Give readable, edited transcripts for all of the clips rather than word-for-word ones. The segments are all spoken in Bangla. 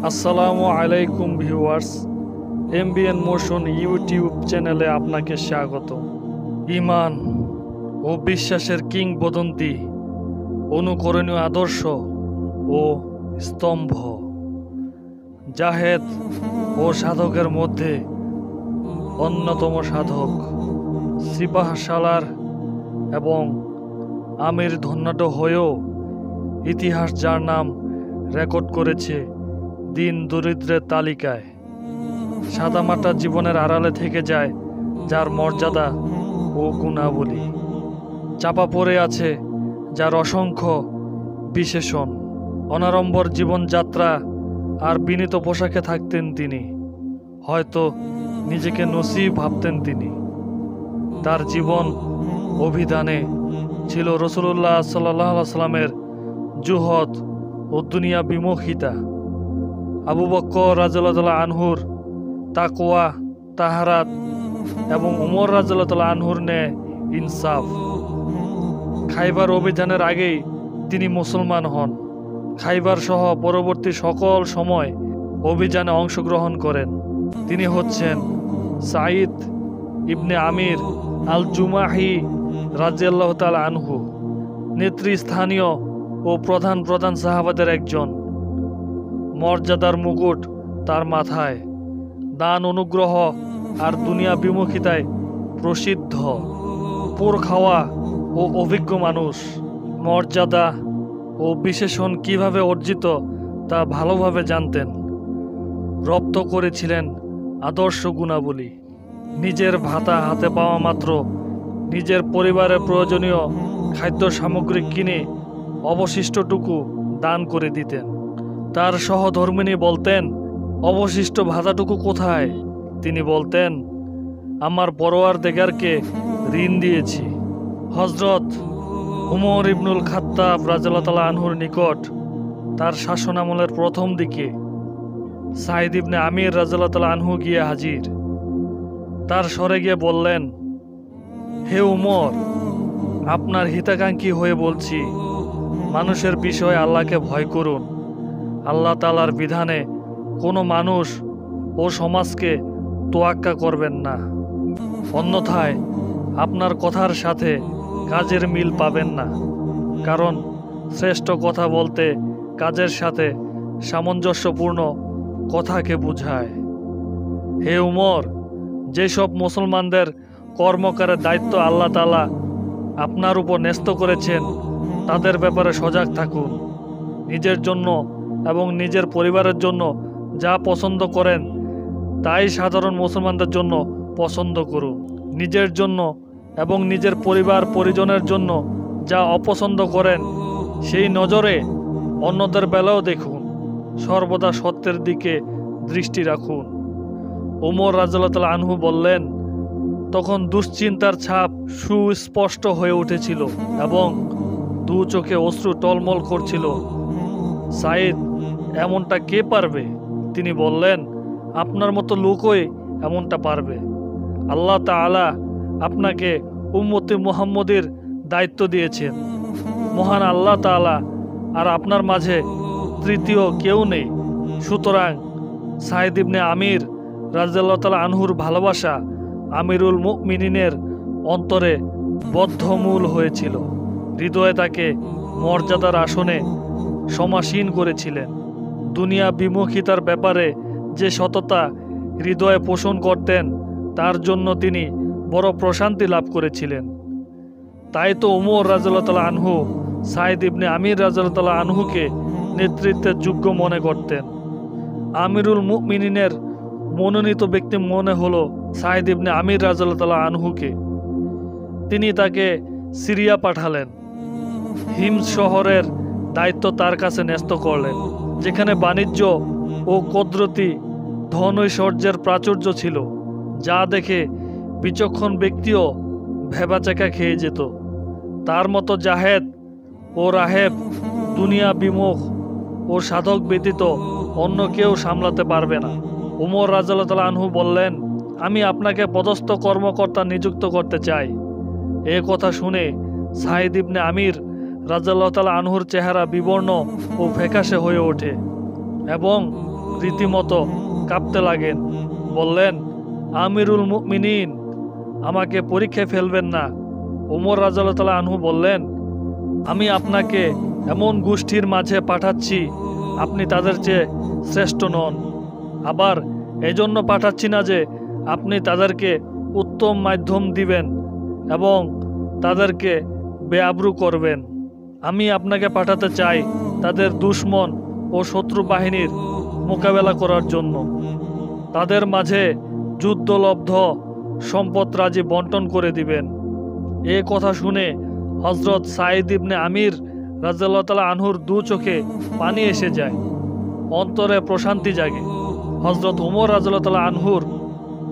আসসালামু আলাইকুম ভিউয়ার্স, এমবিএন মোশন ইউটিউব চ্যানেলে আপনাকে স্বাগত। ঈমান ও বিশ্বাসের কিংবদন্তি, অনুকরণীয় আদর্শ ও স্তম্ভ। জাহেদ ও সাধকের মধ্যে অন্যতম সাধক সিপাহসালার এবং আমির ধন্যাঢ্য হয়েও ইতিহাস যার নাম রেকর্ড করেছে দিন দরিদ্রের তালিকায়। সাদামাটা জীবনের আড়ালে থেকে যায় যার মর্যাদা ও গুণাবলী, চাপা পড়ে আছে যার অসংখ্য বিশেষণ। অনাড়ম্বর জীবনযাত্রা আর বিনীত পোশাকে থাকতেন তিনি, হয়তো নিজেকে নসিব ভাবতেন তিনি। তার জীবন অভিধানে ছিল রাসূলুল্লাহ সাল্লাল্লাহু আলাইহি সাল্লামের জুহদ ও দুনিয়া বিমুখিতা, আবু বকর রাদিয়াল্লাহু আনহুর তাকওয়া তাহারাত এবং উমর রাদিয়াল্লাহু আনহুর ন্যায় ইনসাফ। খাইবার অভিযানের আগেই তিনি মুসলমান হন। খাইবার সহ পরবর্তী সকল সময় অভিযানে অংশগ্রহণ করেন। তিনি হচ্ছেন সাঈদ ইবনে আমির আল জুমাহি রাদিয়াল্লাহু তাআলা আনহু, নেতৃস্থানীয় ও প্রধান সাহাবাদের একজন। মর্যাদার মুকুট তার মাথায়, দান অনুগ্রহ আর দুনিয়া বিমুখিতায় প্রসিদ্ধ, পোর খাওয়া ও অভিজ্ঞ মানুষ। মর্যাদা ও বিশেষণ কিভাবে অর্জিত তা ভালোভাবে জানতেন। রপ্ত করেছিলেন আদর্শ গুণাবলী। নিজের ভাতা হাতে পাওয়া মাত্র নিজের পরিবারের প্রয়োজনীয় খাদ্য সামগ্রী কিনে অবশিষ্টটুকু দান করে দিতেন। তার সহধর্মিণী বলতেন, অবশিষ্ট ভাতাটুকু কোথায়? তিনি বলতেন, আমার পরওয়ারদিগারকে ঋণ দিয়েছি। হযরত উমর ইবনুল খাত্তাব রাদিয়াল্লাহু তাআলা আনহুর নিকট তার শাসনামলের প্রথম দিকে সাঈদ ইবনে আমির রাদিয়াল্লাহু তাআলা আনহু গিয়ে হাজির। তার সরে গিয়ে বললেন, হে উমর, আপনার হিতাকাঙ্ক্ষী হয়ে বলছি, মানুষের বিষয়ে আল্লাহকে ভয় করুন। আল্লাহ তাআলার বিধানে কোনো মানুষ ও সমাজকে তোয়াক্কা করবেন না, অন্যথায় আপনার কথার সাথে কাজের মিল পাবেন না। কারণ শ্রেষ্ঠ কথা বলতে কাজের সাথে সামঞ্জস্যপূর্ণ কথাকে বোঝায়। হে উমর, যেসব মুসলমানদের কর্মকারের দায়িত্ব আল্লাহ তাআলা আপনার উপর ন্যস্ত করেছেন তাদের ব্যাপারে সজাগ থাকুন। নিজের জন্য এবং নিজের পরিবারের জন্য যা পছন্দ করেন তাই সাধারণ মুসলমানদের জন্য পছন্দ করুন। নিজের জন্য এবং নিজের পরিবার পরিজনের জন্য যা অপছন্দ করেন সেই নজরে অন্যদের বেলাও দেখুন। সর্বদা সত্যের দিকে দৃষ্টি রাখুন। উমর রাদিয়াল্লাহু তাআলা আনহু বললেন, তখন দুশ্চিন্তার ছাপ সুস্পষ্ট হয়ে উঠেছিল এবং দু চোখে অশ্রু টলমল করছিল। সাঈদ, এমনটা কে পারবে? তিনি বললেন, আপনার মতো লোকই এমনটা পারবে। আল্লাহ তাআলা আপনাকে উম্মতে মুহাম্মদের দায়িত্ব দিয়েছেন। মহান আল্লাহ তাআলা আর আপনার মাঝে তৃতীয় কেউ নেই। সুতরাং সাঈদ ইবনে আমির রাদিয়াল্লাহু তাআলা আনহুর ভালোবাসা আমিরুল মুমিনিনের অন্তরে বদ্ধমূল হয়েছিল। হৃদয়ে তাকে মর্যাদার আসনে সমাসীন করেছিলেন। দুনিয়া বিমুখিতার ব্যাপারে যে সততা হৃদয়ে পোষণ করতেন তার জন্য তিনি বড় প্রশান্তি লাভ করেছিলেন। তাই তো উমর রাদিয়াল্লাহু তাআলা আনহু সাঈদ ইবনে আমির রাদিয়াল্লাহু তাআলা আনহুকে নেতৃত্বের যোগ্য মনে করতেন। আমিরুল মুমিনিনের মনোনীত ব্যক্তি মনে হলো সাঈদ ইবনে আমির রাদিয়াল্লাহু তাআলা আনহুকে। তিনি তাকে সিরিয়া পাঠালেন। হিমস শহরের দায়িত্ব তার কাছে ন্যস্ত করলেন, যেখানে বাণিজ্য ও কুদরতি ধন ঐশ্বর্যের প্রাচুর্য ছিল, যা দেখে বিচক্ষণ ব্যক্তিও ভেবাচাকা খেয়ে যেত। তার মতো জাহেদ ও রাহেব, দুনিয়া বিমুখ ও সাধক ব্যতীত অন্য কেউ সামলাতে পারবে না। উমর রাদিয়াল্লাহু তাআলা আনহু বললেন, আমি আপনাকে পদস্থ কর্মকর্তা নিযুক্ত করতে চাই। এ কথা শুনে সাঈদ ইবনে আমির রাদিয়াল্লাহু তাআলা আনহুর চেহারা বিবর্ণ ও ফ্যাকাশে হয়ে ওঠে এবং রীতিমতো কাঁপতে লাগেন। বললেন, আমিরুল মুমিনিন, আমাকে পরীক্ষায় ফেলবেন না। ওমর রাদিয়াল্লাহু তাআলা আনহু বললেন, আমি আপনাকে এমন গোষ্ঠীর মাঝে পাঠাচ্ছি, আপনি তাদের চেয়ে শ্রেষ্ঠ নন। আবার এজন্য পাঠাচ্ছি না যে আপনি তাদেরকে উত্তম মাধ্যম দিবেন এবং তাদেরকে বেআব্রু করবেন। আমি আপনাকে পাঠাতে চাই তাদের দুশমন ও শত্রু বাহিনীর মোকাবেলা করার জন্য। তাদের মাঝে যুদ্ধলব্ধ সম্পদ রাজি বন্টন করে দিবেন। এ কথা শুনে হযরত সাঈদ ইবনে আমির রাদিয়াল্লাহু তাআলা আনহুর দু চোখে পানি এসে যায়, অন্তরে প্রশান্তি জাগে। হযরত ওমর রাদিয়াল্লাহু তাআলা আনহুর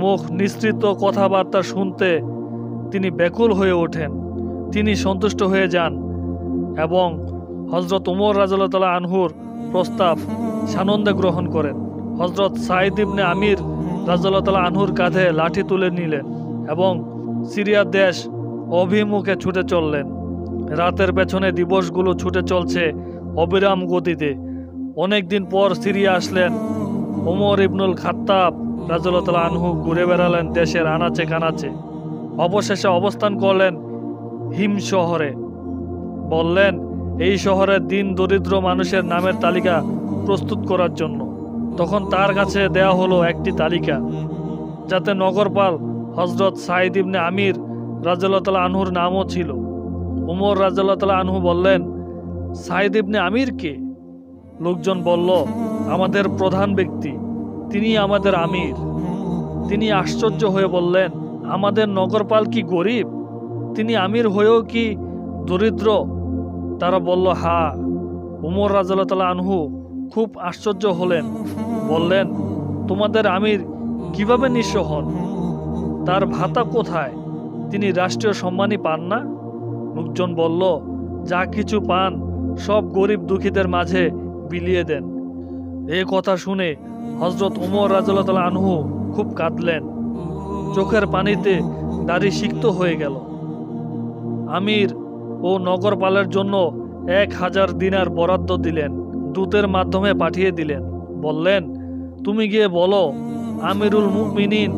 মুখ নিঃসৃত কথাবার্তা শুনতে তিনি ব্যাকুল হয়ে ওঠেন। তিনি সন্তুষ্ট হয়ে যান এবং হযরত ওমর রাদিয়াল্লাহু তাআলা আনহুর প্রস্তাব সানন্দে গ্রহণ করেন। হযরত সাঈদ ইবনে আমির রাদিয়াল্লাহু তাআলা আনহুর কাঁধে লাঠি তুলে নিলেন এবং সিরিয়া দেশ অভিমুখে ছুটে চললেন। রাতের পেছনে দিবসগুলো ছুটে চলছে অবিরাম গতিতে। অনেকদিন পর সিরিয়া আসলেন ওমর ইবনুল খাত্তাব রাদিয়াল্লাহু তাআলা আনহু। ঘুরে বেড়ালেন দেশের আনাচে কানাচে। অবশেষে অবস্থান করলেন হিম শহরে। বললেন, এই শহরের দিন দরিদ্র মানুষের নামের তালিকা প্রস্তুত করার জন্য। তখন তার কাছে দেয়া হলো একটি তালিকা, যাতে নগরপাল হযরত সাঈদ ইবনে আমির রাদিয়াল্লাহু তাআলা আনহুর নামও ছিল। ওমর রাদিয়াল্লাহু তাআলা আনহু বললেন, সাঈদ ইবনে আমির কে? লোকজন বলল, আমাদের প্রধান ব্যক্তি, তিনি আমাদের আমির। তিনি আশ্চর্য হয়ে বললেন, আমাদের নগরপাল কি গরিব? তিনি আমির হয়েও কি দরিদ্র? তারা বলল, হ্যাঁ। ওমর রাদিয়াল্লাহু তাআলা আনহু খুব আশ্চর্য হলেন। বললেন, তোমাদের আমির কিভাবে নিঃস্ব হন? তার ভাতা কোথায়? তিনি রাষ্ট্রীয় সম্মানই পান না? লোকজন বলল, যা কিছু পান সব গরিব দুঃখীদের মাঝে বিলিয়ে দেন। এই কথা শুনে হযরত ওমর রাদিয়াল্লাহু তাআলা আনহু খুব কাঁদলেন। চোখের পানিতে দাড়ি সিক্ত হয়ে গেল। আমির ও নগরপালের জন্য 1000 দিনার বরাদ্দ দিলেন। দূতের মাধ্যমে পাঠিয়ে দিলেন। বললেন, তুমি গিয়ে বলো, আমিরুল মুমিনিন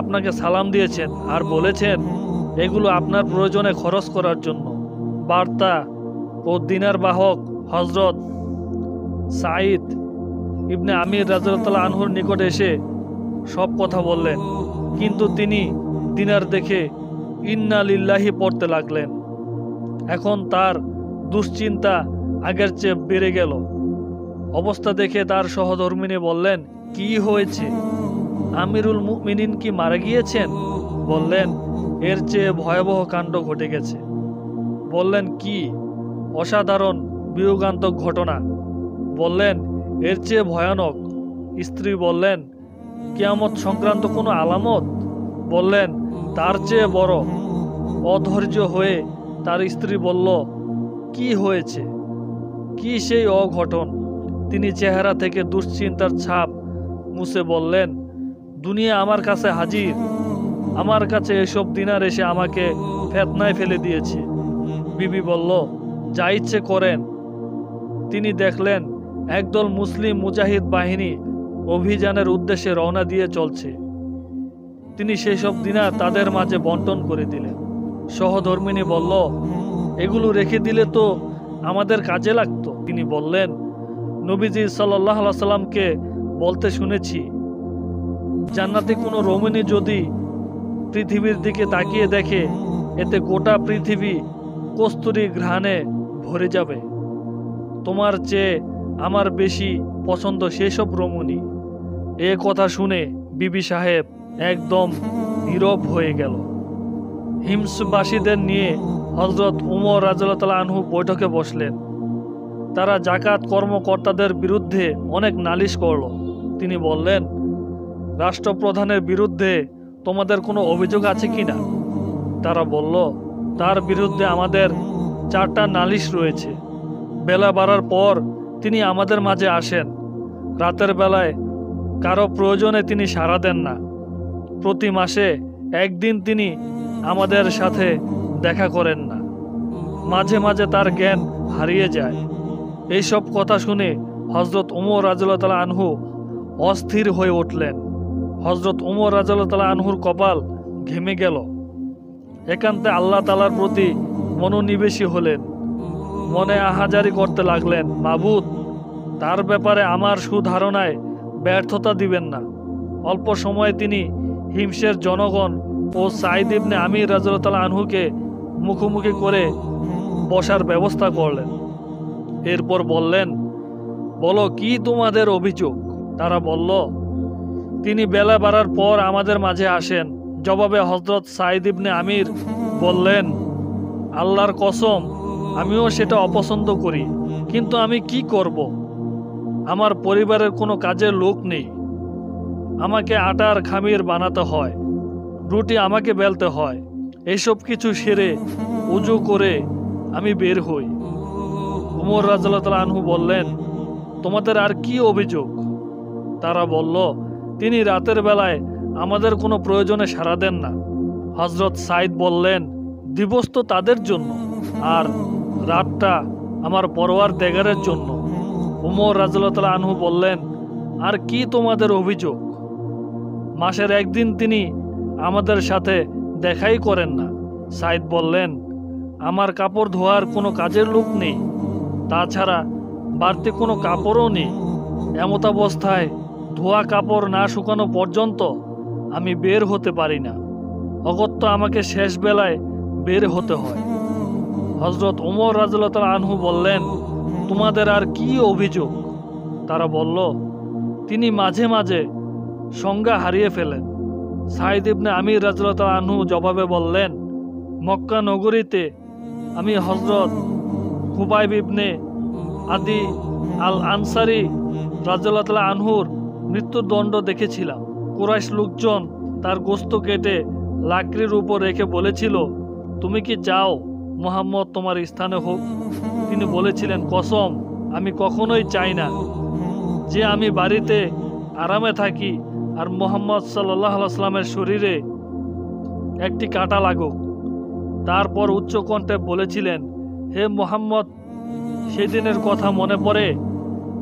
আপনাকে সালাম দিয়েছেন আর বলেছেন এগুলো আপনার প্রয়োজনে খরচ করার জন্য। বার্তা ও দিনার বাহক হযরত সাঈদ ইবনে আমির রাদিয়াল্লাহু তাআলা আনহুর নিকট এসে সব কথা বললেন, কিন্তু তিনি দিনার দেখে ইন্না লিল্লাহি পড়তে লাগলেন। এখন তার দুশ্চিন্তা আগের চেয়ে বেড়ে গেল। অবস্থা দেখে তার সহধর্মিনী বললেন, কি হয়েছে? আমিরুল মুমিনিন কি মারা গিয়েছেন? বললেন, এর চেয়ে ভয়াবহ কাণ্ড ঘটে গেছে। বললেন, কি? অসাধারণ বিয়োগান্তক ঘটনা। বললেন, এর চেয়ে ভয়ানক? স্ত্রী বললেন, কিয়ামত সংক্রান্ত কোনো আলামত? বললেন, তার চেয়ে বড়। অধৈর্য হয়ে তার স্ত্রী বলল, কি হয়েছে? কি সেই অঘটন? তিনি চেহারা থেকে দুশ্চিন্তার ছাপ মুছে বললেন, দুনিয়া আমার কাছে হাজির। আমার কাছে এসব দিনার এসে আমাকে ফেতনায় ফেলে দিয়েছে। বিবি বলল, যা ইচ্ছে করেন। তিনি দেখলেন একদল মুসলিম মুজাহিদ বাহিনী অভিযানের উদ্দেশ্যে রওনা দিয়ে চলছে। তিনি সেই সব দিনার তাদের মাঝে বন্টন করে দিলেন। সহধর্মিনী বলল, এগুলো রেখে দিলে তো আমাদের কাজে লাগতো। তিনি বললেন, নবীজি সাল্লাল্লাহু আলাইহি সাল্লামকে বলতে শুনেছি, জান্নাতে কোনো রমণী যদি পৃথিবীর দিকে তাকিয়ে দেখে, এতে গোটা পৃথিবী কস্তুরী ঘ্রাণে ভরে যাবে। তোমার চেয়ে আমার বেশি পছন্দ সেসব রমণী। এ কথা শুনে বিবি সাহেব একদম নীরব হয়ে গেল। হিমসবাসীদের নিয়ে হযরত ওমর রাদিয়াল্লাহু তাআলা আনহু বৈঠকে বসলেন। তারা জাকাত কর্মকর্তাদের বিরুদ্ধে অনেক নালিশ করল। তিনি বললেন, রাষ্ট্রপ্রধানের বিরুদ্ধে তোমাদের কোনো অভিযোগ আছে কিনা? তারা বলল, তার বিরুদ্ধে আমাদের 4টা নালিশ রয়েছে। বেলা বাড়ার পর তিনি আমাদের মাঝে আসেন। রাতের বেলায় কারো প্রয়োজনে তিনি সাড়া দেন না। প্রতি মাসে একদিন তিনি আমাদের সাথে দেখা করেন না। মাঝে মাঝে তার জ্ঞান হারিয়ে যায়। এইসব কথা শুনে হযরত ওমর রাদিয়াল্লাহু তাআলা আনহু অস্থির হয়ে উঠলেন। হযরত ওমর রাদিয়াল্লাহু তাআলা আনহুর কপাল ঘেমে গেল। একান্তে আল্লাহ তাআলার প্রতি মনোনিবেশী হলেন। মনে আহাজারি করতে লাগলেন, মাবুদ, তার ব্যাপারে আমার সুধারণায় ব্যর্থতা দিবেন না। অল্প সময়ে তিনি হিমসের জনগণ ও সাঈদ ইবনে আমির রাদিয়াল্লাহু তাআলা আনহুকে মুখোমুখি করে বসার ব্যবস্থা করলেন। এরপর বললেন, বলো, কি তোমাদের অভিযোগ? তারা বলল, তিনি বেলা বাড়ার পর আমাদের মাঝে আসেন। জবাবে হযরত সাঈদ ইবনে আমির বললেন, আল্লাহর কসম, আমিও সেটা অপছন্দ করি, কিন্তু আমি কি করব? আমার পরিবারের কোনো কাজের লোক নেই। আমাকে আটার খামির বানাতে হয়, রুটি আমাকে বেলতে হয়। এইসব কিছু সেরে উজু করে আমি বের হই। উমর রাদিয়াল্লাহু তাআলা আনহু বললেন, তোমাদের আর কি অভিযোগ? তারা বলল, তিনি রাতের বেলায় আমাদের কোনো প্রয়োজনে সাড়া দেন না। হযরত সাঈদ বললেন, দিবস তো তাদের জন্য, আর রাতটা আমার পরওয়ারদিগারের জন্য। উমর রাদিয়াল্লাহু তাআলা আনহু বললেন, আর কি তোমাদের অভিযোগ? মাসের একদিন তিনি আমাদের সাথে দেখাই করেন না। সাঈদ বললেন, আমার কাপড় ধোয়ার কোনো কাজের লোক নেই, তাছাড়া বাড়তি কোনো কাপড়ও নেই। এমতাবস্থায় ধোয়া কাপড় না শুকানো পর্যন্ত আমি বের হতে পারি না। অগত্য আমাকে শেষ বেলায় বের হতে হয়। হযরত ওমর রাদিয়াল্লাহু তাআলা আনহু বললেন, তোমাদের আর কি অভিযোগ? তারা বলল, তিনি মাঝে মাঝে সংজ্ঞা হারিয়ে ফেলেন। সাঈদ ইবনে আমির রাদিয়াল্লাহু তাআলা আনহু জবাবে বললেন, মক্কা নগরীতে আমি হযরত খুবাইব ইবনে আদি আল আনসারী রাদিয়াল্লাহু তাআলা আনহুর মৃত্যুদণ্ড দেখেছিলাম। কুরাইশ লোকজন তার গোশত কেটে লাকড়ির উপর রেখে বলেছিল, তুমি কি চাও মুহাম্মদ তোমার স্থানে হোক? তিনি বলেছিলেন, কসম, আমি কখনোই চাই না যে আমি বাড়িতে আরামে থাকি আর মুহাম্মদ সাল্লাল্লাহু আলাইহি ওয়াসাল্লামের শরীরে একটি কাঁটা লাগুক। তারপর উচ্চকণ্ঠে বলেছিলেন, হে মুহাম্মদ, সেদিনের কথা মনে পড়ে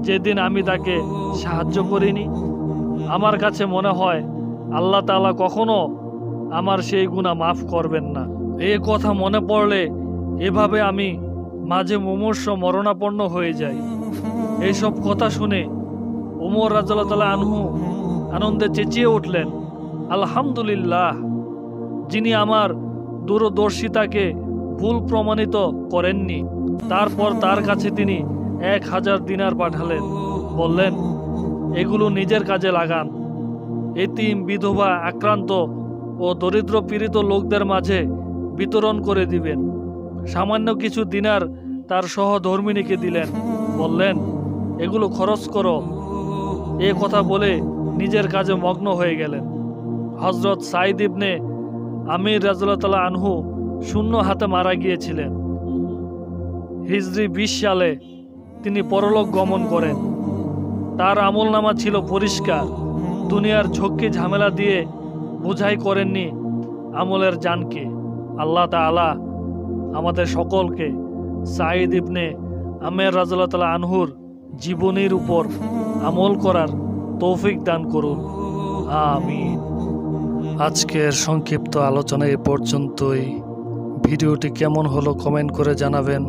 যেদিন আমি তাকে সাহায্য করিনি? আমার কাছে মনে হয় আল্লাহ তাআলা কখনো আমার সেই গুনাহ মাফ করবেন না। এই কথা মনে পড়লে এভাবে আমি মাঝে মুমূর্ষু মরণাপন্ন হয়ে যাই। এইসব কথা শুনে ওমর রাদিয়াল্লাহু তাআলা আনহু আনন্দে চেঁচিয়ে উঠলেন, আলহামদুলিল্লাহ, যিনি আমার দূরদর্শিতাকে ভুল প্রমাণিত করেননি। তারপর তার কাছে তিনি 1000 দিনার পাঠালেন। বললেন, এগুলো নিজের কাজে লাগান। এতিম, বিধবা, আক্রান্ত ও দরিদ্র পীড়িত লোকদের মাঝে বিতরণ করে দিবেন। সামান্য কিছু দিনার তার সহধর্মিণীকে দিলেন। বললেন, এগুলো খরচ করো। এ কথা বলে নিজের কাজে মগ্ন হয়ে গেলেন। হযরত সাঈদ ইবনে আমির রাদিয়াল্লাহু তাআলা আনহু শূন্য হাতে মারা গিয়েছিলেন। হিজরি 20 সালে তিনি পরলোক গমন করেন। তার আমলনামা ছিল পরিষ্কার। দুনিয়ার ঝক্কি ঝামেলা দিয়ে বোঝাই করেননি আমলের জানকে। আল্লাহ তাআলা আমাদের সকলকে সাঈদ ইবনে আমির রাদিয়াল্লাহু তাআলা আনহুর জীবনীর উপর আমল করার তৌফিক দান করুন, আমিন। আজকের সংক্ষিপ্ত আলোচনা এ পর্যন্তই। ভিডিওটি কেমন হলো কমেন্ট করে জানাবেন।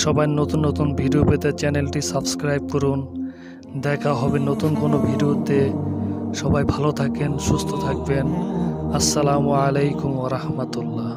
সবাই নতুন নতুন ভিডিও পেতে চ্যানেলটি সাবস্ক্রাইব করুন। দেখা হবে নতুন কোনো ভিডিওতে। সবাই ভালো থাকেন, সুস্থ থাকবেন। আসসালামু আলাইকুম ওয়া রাহমাতুল্লাহ।